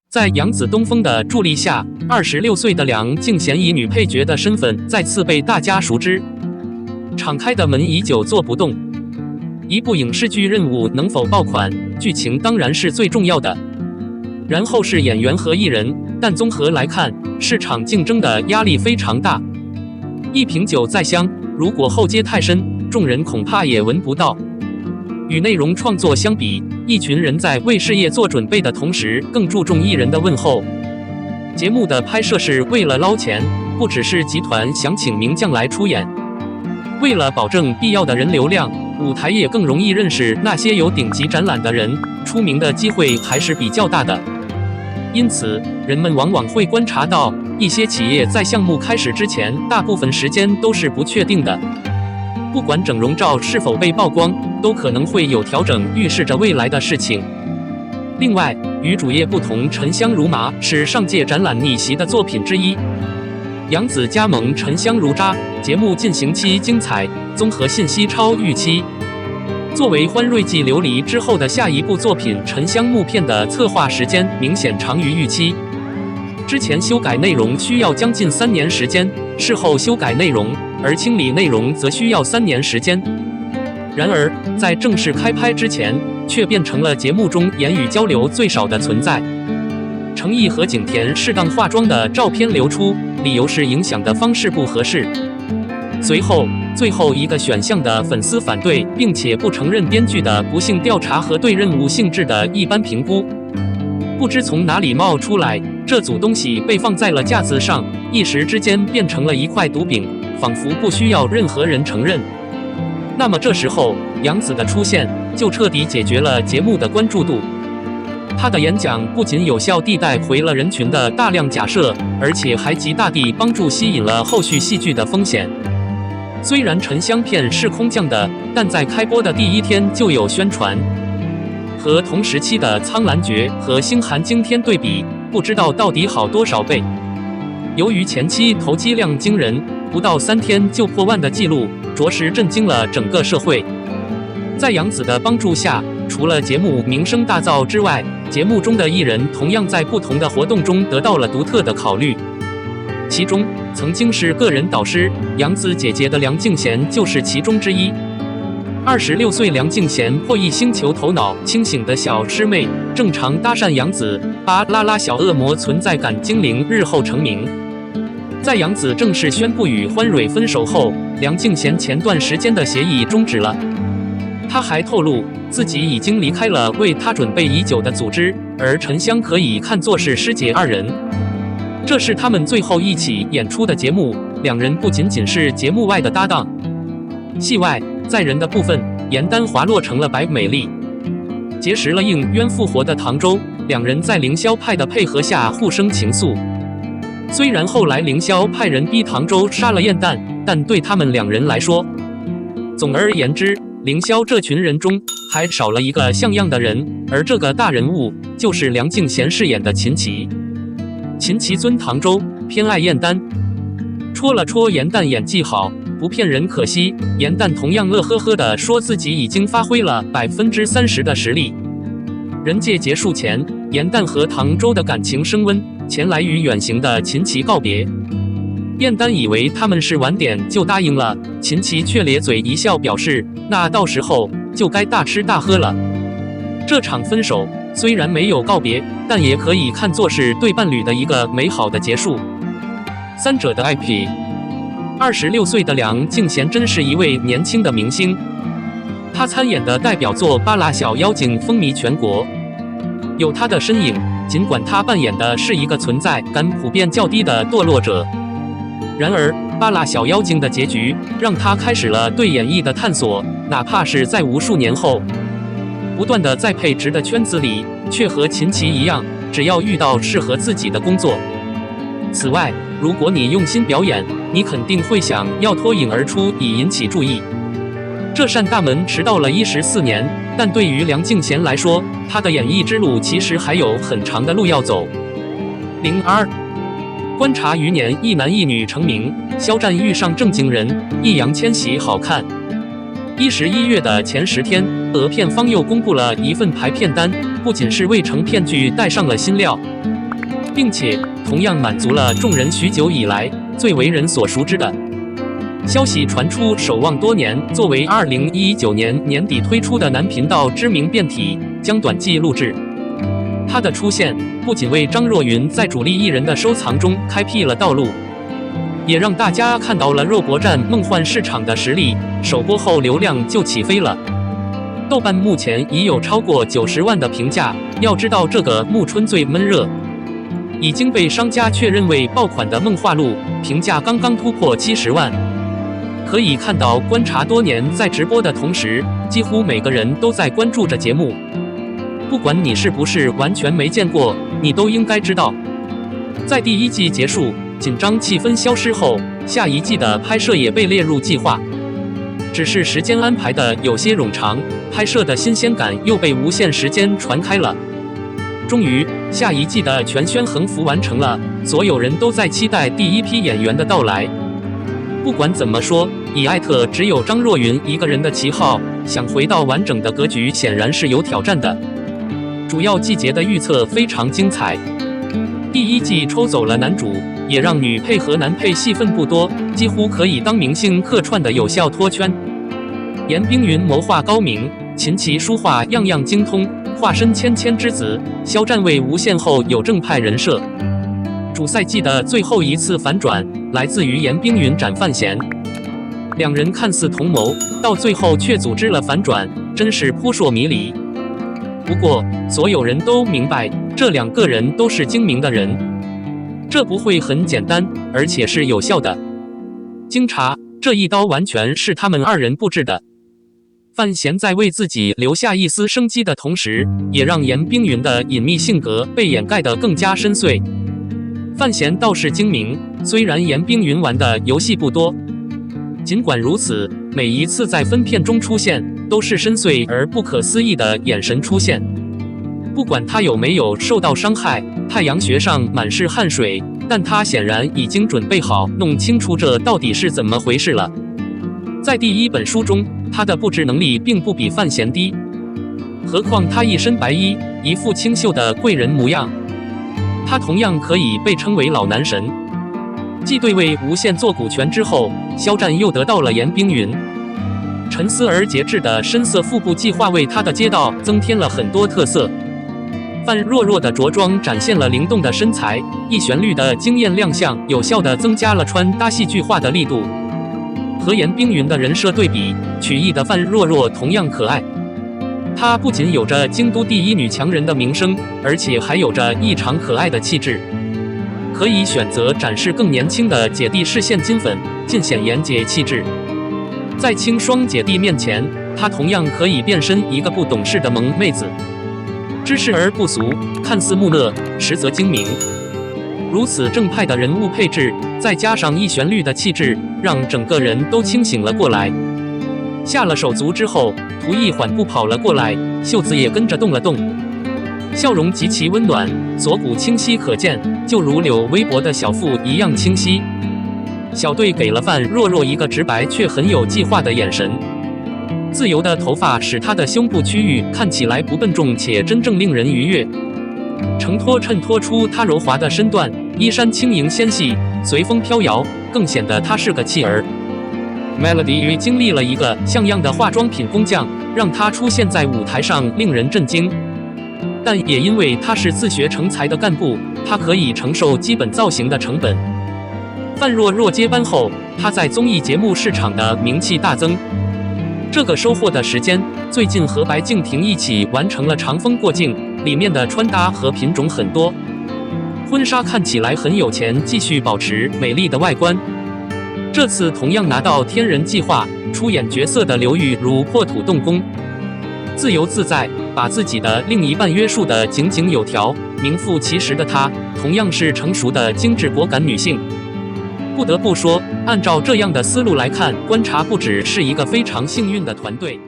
在杨紫东风的助力下，26岁的梁静娴以女配角的身份再次被大家熟知。敞开的门已久坐不动。一部影视剧任务能否爆款，剧情当然是最重要的，然后是演员和艺人，但综合来看，市场竞争的压力非常大。一瓶酒再香，如果后街太深，众人恐怕也闻不到。与内容创作相比，一群人在为事业做准备的同时，更注重艺人的问候。节目的拍摄是为了捞钱，不只是集团想请名将来出演。为了保证必要的人流量，舞台也更容易认识那些有顶级展览的人，出名的机会还是比较大的。因此，人们往往会观察到，一些企业在项目开始之前，大部分时间都是不确定的。不管整容照是否被曝光，都可能会有调整预示着未来的事情。另外，与主业不同，沉香如麻是上届展览逆袭的作品之一。杨紫加盟沉香如渣，节目进行期精彩，综合信息超预期。作为欢瑞季琉璃之后的下一部作品，沉香木片的策划时间明显长于预期。之前修改内容需要将近3年时间，事后修改内容，而清理内容则需要3年时间。然而，在正式开拍之前，却变成了节目中言语交流最少的存在。程毅和景甜适当化妆的照片流出，理由是影响的方式不合适。随后，最后一个选项的粉丝反对，并且不承认编剧的不幸调查和对任务性质的一般评估。不知从哪里冒出来，这组东西被放在了架子上，一时之间变成了一块毒饼，仿佛不需要任何人承认。那么这时候，杨紫的出现就彻底解决了节目的关注度。她的演讲不仅有效地带回了人群的大量假设，而且还极大地帮助吸引了后续戏剧的风险。虽然沉香片是空降的，但在开播的第1天就有宣传。和同时期的《苍兰诀》和《星寒惊天》对比，不知道到底好多少倍。由于前期投机量惊人，不到3天就破万的记录，着实震惊了整个社会。在杨紫的帮助下，除了节目名声大噪之外，节目中的艺人同样在不同的活动中得到了独特的考虑。其中，曾经是个人导师杨紫姐姐的梁静娴就是其中之一。26岁梁静娴破译星球头脑清醒的小师妹，正常搭讪杨紫，巴啦啦小恶魔存在感精灵日后成名。在杨紫正式宣布与欢蕊分手后，梁静娴前段时间的协议终止了。她还透露自己已经离开了为她准备已久的组织，而沉香可以看作是师姐2人。这是他们最后一起演出的节目，两人不仅仅是节目外的搭档。戏外，在人的部分，严丹滑落成了白美丽，结识了应渊复活的唐周，两人在凌霄派的配合下互生情愫。虽然后来凌霄派人逼唐周杀了燕丹，但对他们两人来说，总而言之，凌霄这群人中还少了一个像样的人，而这个大人物就是梁静娴饰演的秦琪。秦琪尊唐周，偏爱燕丹，戳了戳严旦演技好，不骗人可惜。严旦同样乐呵呵地说自己已经发挥了30%的实力。人界结束前，严旦和唐周的感情升温，前来与远行的秦琪告别。燕丹以为他们是晚点就答应了，秦琪却咧嘴一笑表示，那到时候就该大吃大喝了。这场分手虽然没有告别，但也可以看作是对伴侣的一个美好的结束。三者的IP，26岁的梁静娴真是一位年轻的明星。她参演的代表作《巴啦小妖精》风靡全国，有她的身影，尽管她扮演的是一个存在感普遍较低的堕落者。然而，《巴啦小妖精》的结局让她开始了对演艺的探索，哪怕是在无数年后，不断的在配职的圈子里，却和秦琪一样，只要遇到适合自己的工作。此外，如果你用心表演，你肯定会想要脱颖而出，以引起注意。这扇大门迟到了14年，但对于梁静娴来说，她的演艺之路其实还有很长的路要走。02观察余年一男一女成名，肖战遇上正经人，易烊千玺好看。11月的前10天，俄片方又公布了一份排片单，不仅是为成片剧带上了新料，并且同样满足了众人许久以来最为人所熟知的消息传出，守望多年，作为2019年年底推出的男频道知名辩体将短季录制。他的出现不仅为张若昀在主力艺人的收藏中开辟了道路，也让大家看到了肉搏战梦幻市场的实力。首播后流量就起飞了，豆瓣目前已有超过90万的评价。要知道，这个暮春最闷热，已经被商家确认为爆款的梦话录评价刚刚突破70万。可以看到，观察多年，在直播的同时，几乎每个人都在关注着节目。不管你是不是完全没见过，你都应该知道，在第1季结束、紧张气氛消失后，下一季的拍摄也被列入计划。只是时间安排的有些冗长，拍摄的新鲜感又被无限时间传开了。终于，下一季的全宣横幅完成了，所有人都在期待第一批演员的到来。不管怎么说，以艾特只有张若昀一个人的旗号，想回到完整的格局显然是有挑战的。主要季节的预测非常精彩。第1季抽走了男主，也让女配和男配戏份不多，几乎可以当明星客串的有效脱圈。严冰云谋划高明，琴棋书画样样精通，化身芊芊之子，肖战为无限后有正派人设。主赛季的最后一次反转来自于严冰云斩范闲，两人看似同谋，到最后却组织了反转，真是扑朔迷离。不过，所有人都明白，这2个人都是精明的人，这不会很简单，而且是有效的。经查，这一刀完全是他们2人布置的。范闲在为自己留下一丝生机的同时，也让严冰云的隐秘性格被掩盖得更加深邃。范闲倒是精明，虽然严冰云玩的游戏不多，尽管如此，每一次在分片中出现，都是深邃而不可思议的眼神出现。不管他有没有受到伤害，太阳穴上满是汗水，但他显然已经准备好弄清楚这到底是怎么回事了。在第1本书中，他的布置能力并不比范闲低，何况他一身白衣，一副清秀的贵人模样，他同样可以被称为老男神。继对位无限做股权之后，肖战又得到了严冰云。沉思而节制的深色腹部计划为他的街道增添了很多特色。范若若的着装展现了灵动的身材，一旋律的惊艳亮相有效地增加了穿搭戏剧化的力度。和严冰云的人设对比，曲艺的范若若同样可爱。她不仅有着京都第1女强人的名声，而且还有着异常可爱的气质。可以选择展示更年轻的姐弟式现金粉，尽显严姐气质。在清霜姐弟面前，她同样可以变身一个不懂事的萌妹子，知识而不俗，看似木讷，实则精明。如此正派的人物配置，再加上一旋律的气质，让整个人都清醒了过来。下了手足之后，图一缓步跑了过来，袖子也跟着动了动，笑容极其温暖，锁骨清晰可见，就如柳微薄的小腹一样清晰。小队给了范若若一个直白却很有计划的眼神，自由的头发使她的胸部区域看起来不笨重且真正令人愉悦，承托衬托出她柔滑的身段，衣衫轻盈纤细，随风飘摇，更显得她是个弃儿。Melody 经历了一个像样的化妆品工匠，让她出现在舞台上令人震惊，但也因为她是自学成才的干部，她可以承受基本造型的成本。范若若接班后，她在综艺节目市场的名气大增。这个收获的时间，最近和白敬亭一起完成了《长风过境》，里面的穿搭和品种很多，婚纱看起来很有钱，继续保持美丽的外观。这次同样拿到天人计划，出演角色的刘玉如破土动工，自由自在，把自己的另一半约束得井井有条，名副其实的她，同样是成熟的精致果敢女性。不得不说，按照这样的思路来看，观察不止是一个非常幸运的团队。